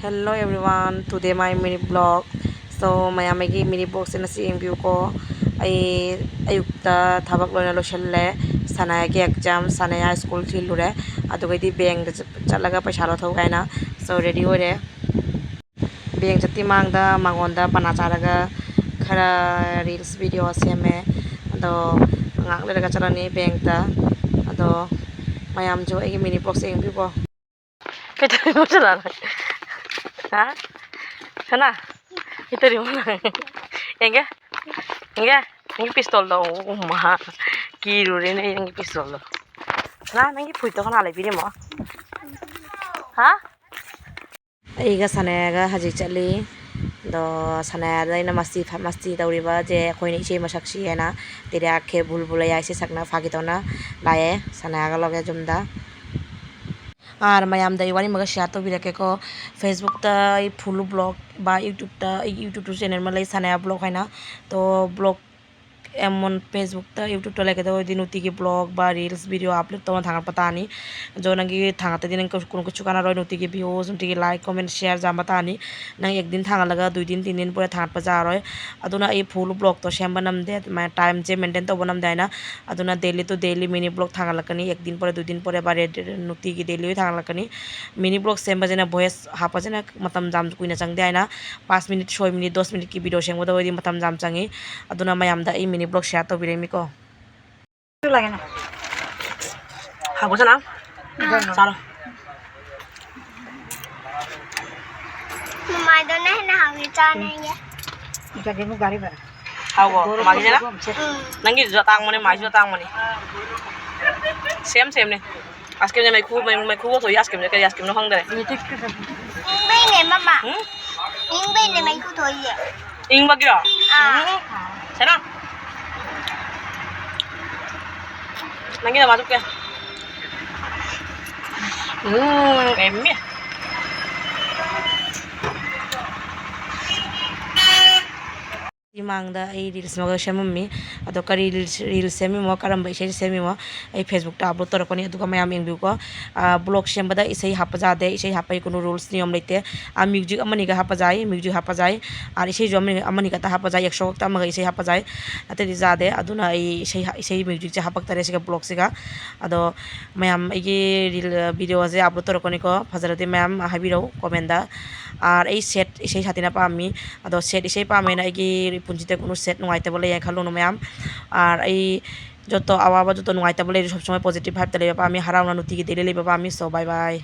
Hello everyone, today my mini vlog. So maya may mini vlog sina si view ko ay ayukta thabak loina loshelle sanaya ki exam sanaya school thilure adugay di bank chalaga paisa lo thau kaina so ready ore bank jati mangda mangonda pana charaga khara reels video seme ado ngak le daga chalani bank ta ado mayam jo ay mini vlog si view ko kita mo chala ha sana itu di mana enggak enggak ini pistol dong mah kiru ini ini pistol dong nah ini puito kan alai bini mo ha iga sanaga haji chali do sanaya ina masti tauriba je koini ise masaksi ena tere akhe bulbulaya ise sakna phagitona laye sanaya loge jumda আর mayamda iwani maga share to birake ko facebook ta ei full blog ba youtube channel malai sanaya blog haina to blog এমন Facebook তা YouTube টা লেগে ওই দিন উতিকে blog বা reels video upload তোমার থাকার পাতা আনি নাকি থাকাতে দিন কোনো কিছু কানা রয় নতিকে ভিউজ নতিকে লাইক কমেন্ট শেয়ার জামাতা আনি না একদিন থাকা লাগা 2 দিন 3 দিন পরে থাকার পাজা রয় আদুনা এই ফুল ব্লগ তো শ্যাম বানাম দে মানে টাইম যে মেনটেন তো বনাম দেয় না আদুনা ডেইলি তো ডেইলি মিনি ব্লগ থাকা লাগানি একদিন পরে 2 দিন পরে বা নতিকে ডেইলি থাকা লাগানি মিনি ব্লগ শ্যাম বাজেনা ভয়েস হাপা যেনা মাতাম জাম কুইনা চাং দেয় না 5 মিনিট 6 মিনিট 10 মিনিট কি ভিডিও শ্যাম বদা ওই দিন মাতাম জাম চাঙি আদুনা mayamda এই mini blog share to biremi ko lagi na hago sana chalo mama do na na hawi cha na ye jage mu gari bara hago magi jana nangi jatang mone mai jatang mone same ne aske ne mai khu to aske ne kari aske no hang dare bai ne mama ing bai ne mai khu thoi ye ing bagira sana nangi na masuk ya emnya mangda ei reels maga shammi ado kari reels semi mo karam bai sei semi mo ei facebook ta upload tor koni aduga mayam ing ko blog shem bada isei hapa ja de isei hapa kono rules niyom leite a music amani ga hapa jai ar isei jo amani ga ta hapa jai 100 ta maga isei hapa jai ate ri ja de aduna ei isei music ja hapa tare siga blog siga ado mayam ei reel video je upload tor koni ko fajarate mayam habiro comment da আর এই set সেই সাথে না পা আমি আদো set সেই পা আমি না এই পুঞ্জিতে কোনো সেট নয়তে বলে খালো ম্যাম আর এই যত আওয়া যত নয়তে বলে সব সময় পজিটিভ ভাইব তালে আমি হারাও না নতি দিলে বাবা আমি সো বাই বাই